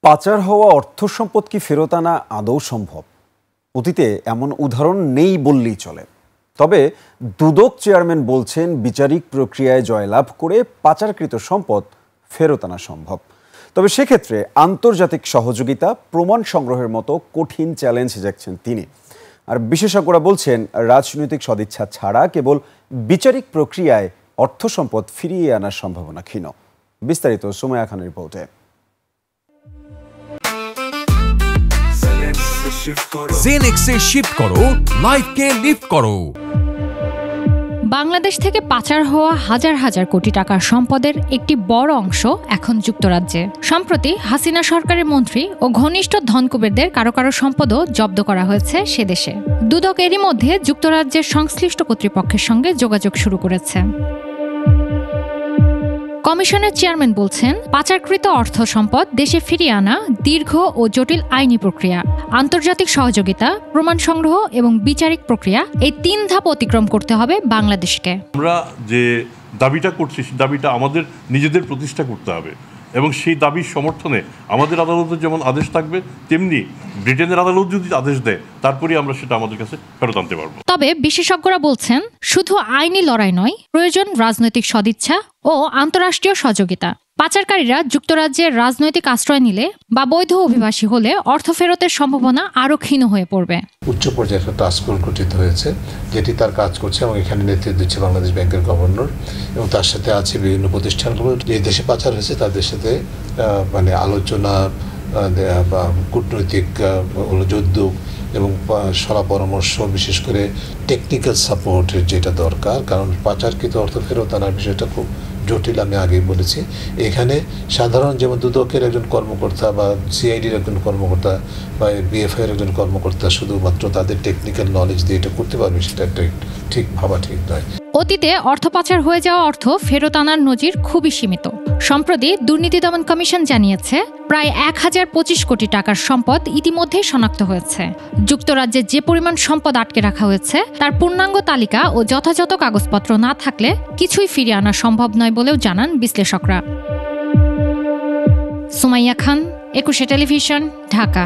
পাচার হওয়া অর্থ সম্পদ কি ফেরত আনা আদৌ সম্ভব? অতীতে এমন উদাহরণ নেই বললেই চলে। তবে দুদক চেয়ারম্যান বলছেন বিচারিক প্রক্রিয়ায় জয়লাভ করে পাচারকৃত সম্পদ ফেরত আনা সম্ভব। তবে সেক্ষেত্রে আন্তর্জাতিক সহযোগিতা, প্রমাণ সংগ্রহের মতো কঠিন চ্যালেঞ্জ দেখছেন তিনি। আর বিশেষজ্ঞরা বলছেন রাজনৈতিক সদিচ্ছা ছাড়া কেবল বিচারিক প্রক্রিয়ায় অর্থ সম্পদ ফিরিয়ে আনার সম্ভাবনা ক্ষীণ। বিস্তারিত সুমাইয়া খানের রিপোর্টে। জেনেক্সে শিফট করো, লাইফকে লিফট করো। বাংলাদেশ থেকে পাচার হওয়া হাজার হাজার কোটি টাকার সম্পদের একটি বড় অংশ এখন যুক্তরাজ্যে। সম্প্রতি হাসিনা সরকারের মন্ত্রী ও ঘনিষ্ঠ ধনকুবেরদের কারো কারো সম্পদও জব্দ করা হয়েছে সে দেশে। দুদক এরই মধ্যে যুক্তরাজ্যের সংশ্লিষ্ট কর্তৃপক্ষের সঙ্গে যোগাযোগ শুরু করেছে। কমিশনের চেয়ারম্যান বলছেন, পাচারকৃত অর্থ সম্পদ দেশে ফিরিয়ে আনা দীর্ঘ ও জটিল আইনি প্রক্রিয়া, আন্তর্জাতিক সহযোগিতা, প্রমাণ সংগ্রহ এবং বিচারিক প্রক্রিয়া, এই 3 ধাপ অতিক্রম করতে হবে বাংলাদেশকে। আমরা যে দাবিটা করছি সেই দাবিটা আমাদের নিজেদের প্রতিষ্ঠা করতে হবে এবং সেই দাবির সমর্থনে আমাদের আদালতের যেমন আদেশ থাকবে, তেমনি ব্রিটেনের আদালত যদি আদেশ দেয় তারপরে আমরা সেটা আমাদের কাছে ফেরত আনতে পারবো। তবে বিশেষজ্ঞরা বলছেন, শুধু আইনি লড়াই নয়, প্রয়োজন রাজনৈতিক সদিচ্ছা ও আন্তঃরাষ্ট্রীয় সহযোগিতা। পাচারকারীরা যুক্তরাজ্যের রাজনৈতিক আশ্রয় নিলে বা বৈধ অভিবাসী হলে অর্থ ফেরতের সম্ভাবনা আরও ক্ষীণ হয়ে পড়বে। উচ্চ পর্যায়ের একটা টাস্ক ফোর্স গঠিত হয়েছে, যেটি তার কাজ করছে এবং এখানে নেতৃত্ব দিচ্ছে বাংলাদেশ ব্যাংকের গভর্নর এবং তার সাথে আছে বিভিন্ন প্রতিষ্ঠানগুলো যে দেশে পাচার হয়েছে তাদের সাথে আলোচনা বা কূটনৈতিক উদ্যোগ এবং সলা পরামর্শ, বিশেষ করে টেকনিক্যাল সাপোর্টের যেটা দরকার। কারণ পাচারকৃত অর্থ ফেরত আনার বিষয়টা খুব জটিল, আমি আগেই বলেছি। এখানে সাধারণ যেমন দুদকের একজন কর্মকর্তা বা সিআইডির একজন কর্মকর্তা বা বিএফআই এর একজন কর্মকর্তা শুধুমাত্র তাদের টেকনিক্যাল নলেজ দিয়ে এটা করতে পারবে, সেটা ঠিক ভাবা ঠিক নয়। অতীতে অর্থ পাচার হয়ে যাওয়া অর্থ ফেরত আনার নজির খুবই সীমিত। সম্প্রতি দুর্নীতি দমন কমিশন জানিয়েছে, প্রায় 1025 কোটি টাকার সম্পদ ইতিমধ্যেই শনাক্ত হয়েছে। যুক্তরাজ্যে যে পরিমাণ সম্পদ আটকে রাখা হয়েছে তার পূর্ণাঙ্গ তালিকা ও যথাযথ কাগজপত্র না থাকলে কিছুই ফিরিয়ে আনা সম্ভব নয় বলেও জানান বিশ্লেষকরা। সুমাইয়া খান, 21 টেলিভিশন, ঢাকা।